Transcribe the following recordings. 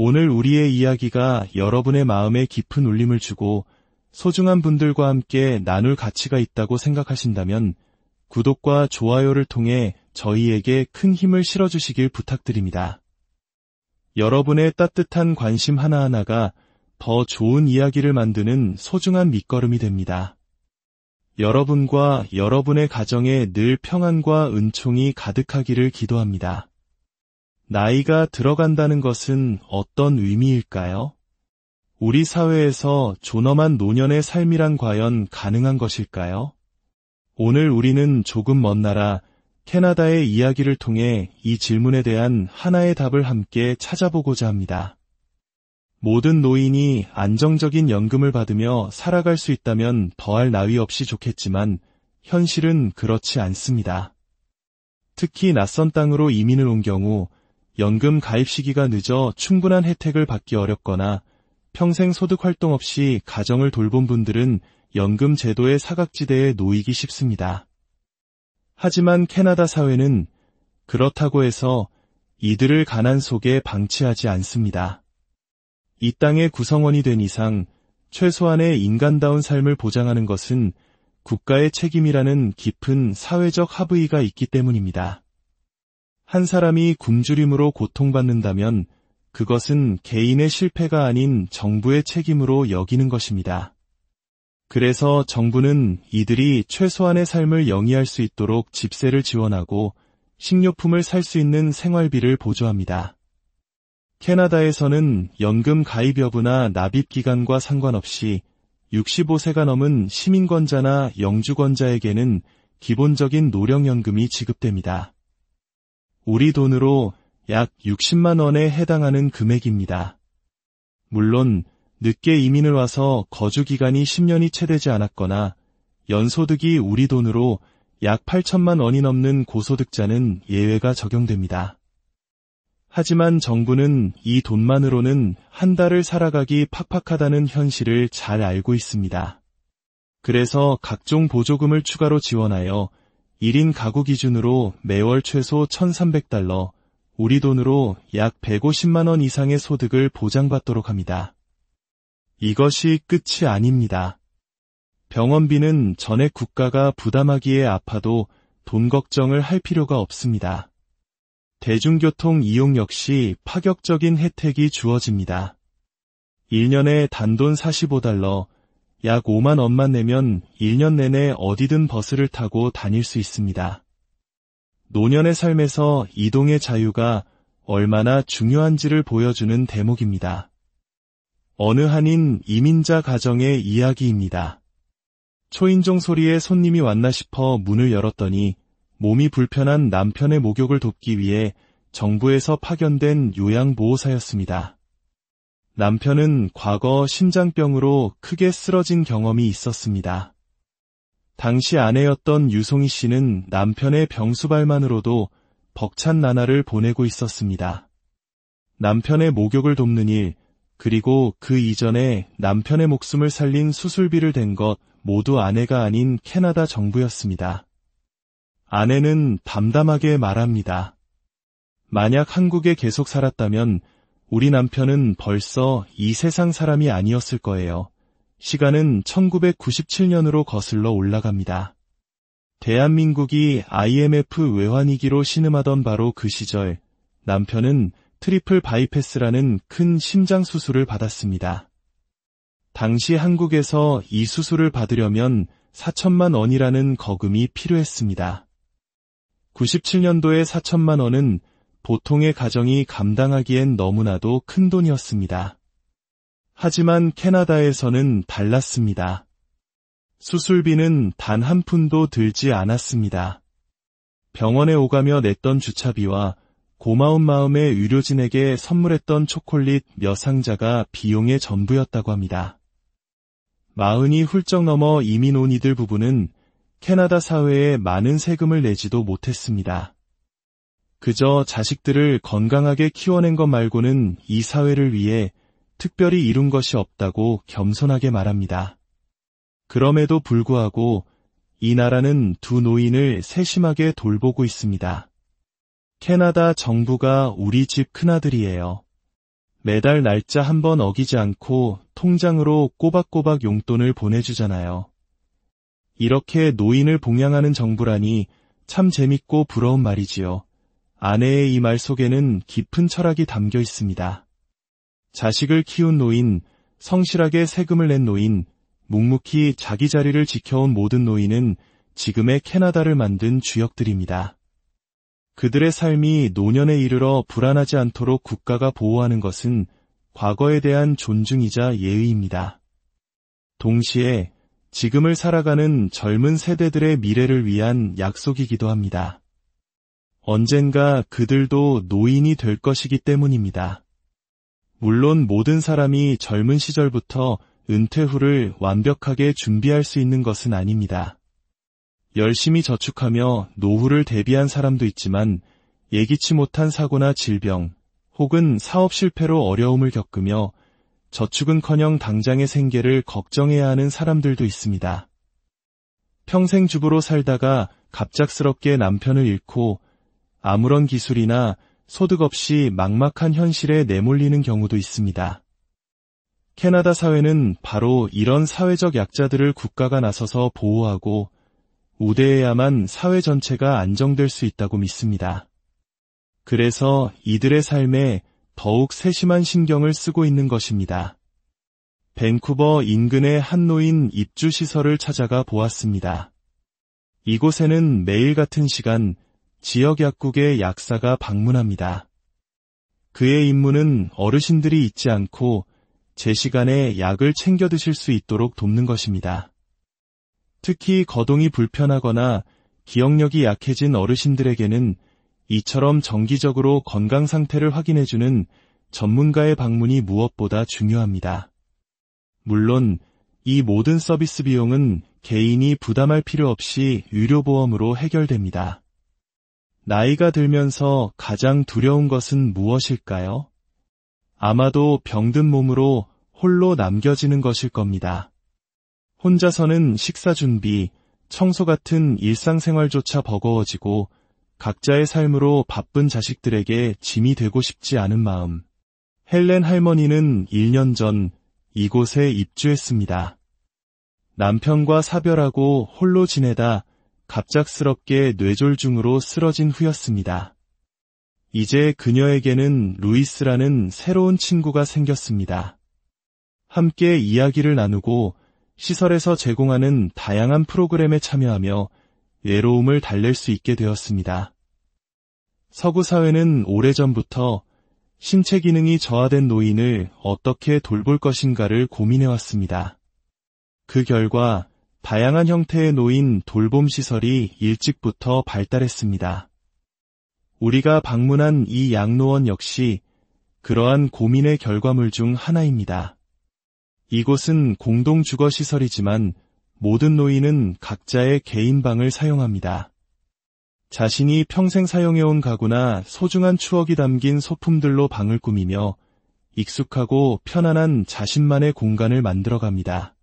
오늘 우리의 이야기가 여러분의 마음에 깊은 울림을 주고 소중한 분들과 함께 나눌 가치가 있다고 생각하신다면 구독과 좋아요를 통해 저희에게 큰 힘을 실어주시길 부탁드립니다. 여러분의 따뜻한 관심 하나하나가 더 좋은 이야기를 만드는 소중한 밑거름이 됩니다. 여러분과 여러분의 가정에 늘 평안과 은총이 가득하기를 기도합니다. 나이가 들어간다는 것은 어떤 의미일까요? 우리 사회에서 존엄한 노년의 삶이란 과연 가능한 것일까요? 오늘 우리는 조금 먼 나라 캐나다의 이야기를 통해 이 질문에 대한 하나의 답을 함께 찾아보고자 합니다. 모든 노인이 안정적인 연금을 받으며 살아갈 수 있다면 더할 나위 없이 좋겠지만 현실은 그렇지 않습니다. 특히 낯선 땅으로 이민을 온 경우 연금 가입 시기가 늦어 충분한 혜택을 받기 어렵거나 평생 소득 활동 없이 가정을 돌본 분들은 연금 제도의 사각지대에 놓이기 쉽습니다. 하지만 캐나다 사회는 그렇다고 해서 이들을 가난 속에 방치하지 않습니다. 이 땅의 구성원이 된 이상 최소한의 인간다운 삶을 보장하는 것은 국가의 책임이라는 깊은 사회적 합의가 있기 때문입니다. 한 사람이 굶주림으로 고통받는다면 그것은 개인의 실패가 아닌 정부의 책임으로 여기는 것입니다. 그래서 정부는 이들이 최소한의 삶을 영위할 수 있도록 집세를 지원하고 식료품을 살 수 있는 생활비를 보조합니다. 캐나다에서는 연금 가입 여부나 납입 기간과 상관없이 65세가 넘은 시민권자나 영주권자에게는 기본적인 노령연금이 지급됩니다. 우리 돈으로 약 60만 원에 해당하는 금액입니다. 물론 늦게 이민을 와서 거주 기간이 10년이 채 되지 않았거나 연소득이 우리 돈으로 약 8천만 원이 넘는 고소득자는 예외가 적용됩니다. 하지만 정부는 이 돈만으로는 한 달을 살아가기 팍팍하다는 현실을 잘 알고 있습니다. 그래서 각종 보조금을 추가로 지원하여 1인 가구 기준으로 매월 최소 1,300달러, 우리 돈으로 약 150만 원 이상의 소득을 보장받도록 합니다. 이것이 끝이 아닙니다. 병원비는 전액 국가가 부담하기에 아파도 돈 걱정을 할 필요가 없습니다. 대중교통 이용 역시 파격적인 혜택이 주어집니다. 1년에 단돈 45달러, 약 5만 원만 내면 1년 내내 어디든 버스를 타고 다닐 수 있습니다. 노년의 삶에서 이동의 자유가 얼마나 중요한지를 보여주는 대목입니다. 어느 한인 이민자 가정의 이야기입니다. 초인종 소리에 손님이 왔나 싶어 문을 열었더니 몸이 불편한 남편의 목욕을 돕기 위해 정부에서 파견된 요양보호사였습니다. 남편은 과거 심장병으로 크게 쓰러진 경험이 있었습니다. 당시 아내였던 유송희 씨는 남편의 병수발만으로도 벅찬 나날을 보내고 있었습니다. 남편의 목욕을 돕는 일, 그리고 그 이전에 남편의 목숨을 살린 수술비를 댄 것 모두 아내가 아닌 캐나다 정부였습니다. 아내는 담담하게 말합니다. 만약 한국에 계속 살았다면 우리 남편은 벌써 이 세상 사람이 아니었을 거예요. 시간은 1997년으로 거슬러 올라갑니다. 대한민국이 IMF 외환위기로 신음하던 바로 그 시절 남편은 트리플 바이패스라는 큰 심장 수술을 받았습니다. 당시 한국에서 이 수술을 받으려면 4천만 원이라는 거금이 필요했습니다. 97년도에 4천만 원은 보통의 가정이 감당하기엔 너무나도 큰 돈이었습니다. 하지만 캐나다에서는 달랐습니다. 수술비는 단 한 푼도 들지 않았습니다. 병원에 오가며 냈던 주차비와 고마운 마음에 의료진에게 선물했던 초콜릿 몇 상자가 비용의 전부였다고 합니다. 40이 훌쩍 넘어 이민 온 이들 부부는 캐나다 사회에 많은 세금을 내지도 못했습니다. 그저 자식들을 건강하게 키워낸 것 말고는 이 사회를 위해 특별히 이룬 것이 없다고 겸손하게 말합니다. 그럼에도 불구하고 이 나라는 두 노인을 세심하게 돌보고 있습니다. 캐나다 정부가 우리 집 큰아들이에요. 매달 날짜 한 번 어기지 않고 통장으로 꼬박꼬박 용돈을 보내주잖아요. 이렇게 노인을 봉양하는 정부라니 참 재밌고 부러운 말이지요. 아내의 이 말 속에는 깊은 철학이 담겨 있습니다. 자식을 키운 노인, 성실하게 세금을 낸 노인, 묵묵히 자기 자리를 지켜온 모든 노인은 지금의 캐나다를 만든 주역들입니다. 그들의 삶이 노년에 이르러 불안하지 않도록 국가가 보호하는 것은 과거에 대한 존중이자 예의입니다. 동시에 지금을 살아가는 젊은 세대들의 미래를 위한 약속이기도 합니다. 언젠가 그들도 노인이 될 것이기 때문입니다. 물론 모든 사람이 젊은 시절부터 은퇴 후를 완벽하게 준비할 수 있는 것은 아닙니다. 열심히 저축하며 노후를 대비한 사람도 있지만 예기치 못한 사고나 질병 혹은 사업 실패로 어려움을 겪으며 저축은커녕 당장의 생계를 걱정해야 하는 사람들도 있습니다. 평생 주부로 살다가 갑작스럽게 남편을 잃고 아무런 기술이나 소득 없이 막막한 현실에 내몰리는 경우도 있습니다. 캐나다 사회는 바로 이런 사회적 약자들을 국가가 나서서 보호하고 우대해야만 사회 전체가 안정될 수 있다고 믿습니다. 그래서 이들의 삶에 더욱 세심한 신경을 쓰고 있는 것입니다. 밴쿠버 인근의 한 노인 입주시설을 찾아가 보았습니다. 이곳에는 매일 같은 시간 지역 약국의 약사가 방문합니다. 그의 임무는 어르신들이 잊지 않고 제 시간에 약을 챙겨 드실 수 있도록 돕는 것입니다. 특히 거동이 불편하거나 기억력이 약해진 어르신들에게는 이처럼 정기적으로 건강 상태를 확인해주는 전문가의 방문이 무엇보다 중요합니다. 물론 이 모든 서비스 비용은 개인이 부담할 필요 없이 의료보험으로 해결됩니다. 나이가 들면서 가장 두려운 것은 무엇일까요? 아마도 병든 몸으로 홀로 남겨지는 것일 겁니다. 혼자서는 식사 준비, 청소 같은 일상생활조차 버거워지고 각자의 삶으로 바쁜 자식들에게 짐이 되고 싶지 않은 마음. 헬렌 할머니는 1년 전 이곳에 입주했습니다. 남편과 사별하고 홀로 지내다 갑작스럽게 뇌졸중으로 쓰러진 후였습니다. 이제 그녀에게는 루이스라는 새로운 친구가 생겼습니다. 함께 이야기를 나누고 시설에서 제공하는 다양한 프로그램에 참여하며 외로움을 달랠 수 있게 되었습니다. 서구 사회는 오래전부터 신체 기능이 저하된 노인을 어떻게 돌볼 것인가를 고민해왔습니다. 그 결과 다양한 형태의 노인 돌봄 시설이 일찍부터 발달했습니다. 우리가 방문한 이 양로원 역시 그러한 고민의 결과물 중 하나입니다. 이곳은 공동 주거 시설이지만 모든 노인은 각자의 개인 방을 사용합니다. 자신이 평생 사용해온 가구나 소중한 추억이 담긴 소품들로 방을 꾸미며 익숙하고 편안한 자신만의 공간을 만들어갑니다.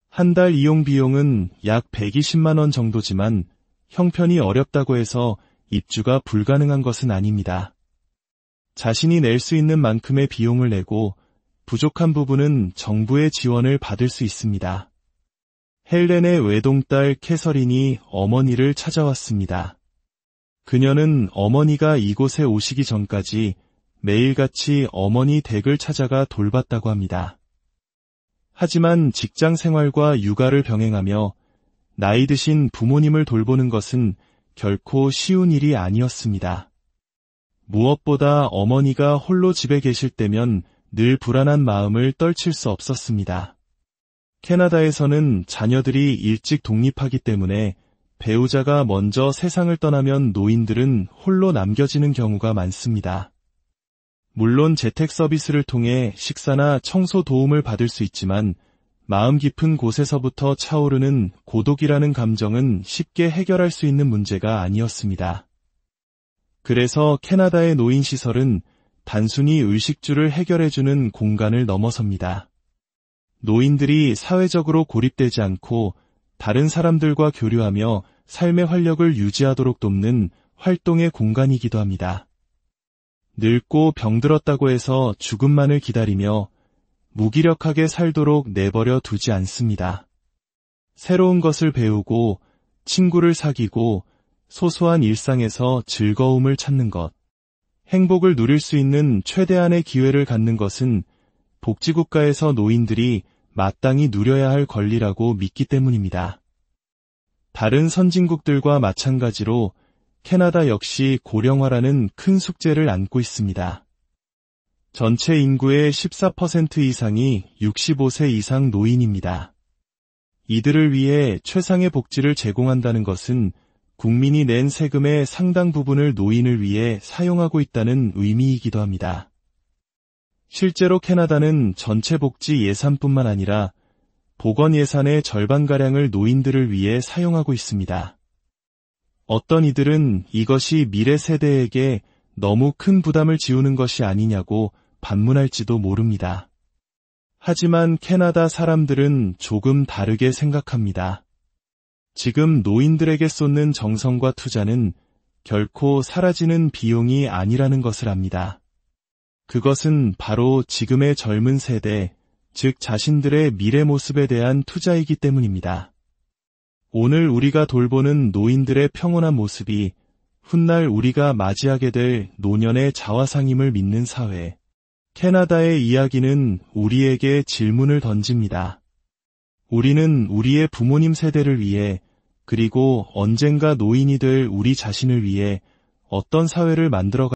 한 달 이용 비용은 약 120만 원 정도지만 형편이 어렵다고 해서 입주가 불가능한 것은 아닙니다. 자신이 낼 수 있는 만큼의 비용을 내고 부족한 부분은 정부의 지원을 받을 수 있습니다. 헬렌의 외동딸 캐서린이 어머니를 찾아왔습니다. 그녀는 어머니가 이곳에 오시기 전까지 매일같이 어머니 댁을 찾아가 돌봤다고 합니다. 하지만 직장 생활과 육아를 병행하며 나이 드신 부모님을 돌보는 것은 결코 쉬운 일이 아니었습니다. 무엇보다 어머니가 홀로 집에 계실 때면 늘 불안한 마음을 떨칠 수 없었습니다. 캐나다에서는 자녀들이 일찍 독립하기 때문에 배우자가 먼저 세상을 떠나면 노인들은 홀로 남겨지는 경우가 많습니다. 물론 재택 서비스를 통해 식사나 청소 도움을 받을 수 있지만 마음 깊은 곳에서부터 차오르는 고독이라는 감정은 쉽게 해결할 수 있는 문제가 아니었습니다. 그래서 캐나다의 노인시설은 단순히 의식주를 해결해주는 공간을 넘어섭니다. 노인들이 사회적으로 고립되지 않고 다른 사람들과 교류하며 삶의 활력을 유지하도록 돕는 활동의 공간이기도 합니다. 늙고 병들었다고 해서 죽음만을 기다리며 무기력하게 살도록 내버려 두지 않습니다. 새로운 것을 배우고 친구를 사귀고 소소한 일상에서 즐거움을 찾는 것, 행복을 누릴 수 있는 최대한의 기회를 갖는 것은 복지국가에서 노인들이 마땅히 누려야 할 권리라고 믿기 때문입니다. 다른 선진국들과 마찬가지로 캐나다 역시 고령화라는 큰 숙제를 안고 있습니다. 전체 인구의 14% 이상이 65세 이상 노인입니다. 이들을 위해 최상의 복지를 제공한다는 것은 국민이 낸 세금의 상당 부분을 노인을 위해 사용하고 있다는 의미이기도 합니다. 실제로 캐나다는 전체 복지 예산뿐만 아니라 보건 예산의 절반가량을 노인들을 위해 사용하고 있습니다. 어떤 이들은 이것이 미래 세대에게 너무 큰 부담을 지우는 것이 아니냐고 반문할지도 모릅니다. 하지만 캐나다 사람들은 조금 다르게 생각합니다. 지금 노인들에게 쏟는 정성과 투자는 결코 사라지는 비용이 아니라는 것을 압니다. 그것은 바로 지금의 젊은 세대, 즉 자신들의 미래 모습에 대한 투자이기 때문입니다. 오늘 우리가 돌보는 노인들의 평온한 모습이 훗날 우리가 맞이하게 될 노년의 자화상임을 믿는 사회. 캐나다의 이야기는 우리에게 질문을 던집니다. 우리는 우리의 부모님 세대를 위해 그리고 언젠가 노인이 될 우리 자신을 위해 어떤 사회를 만들어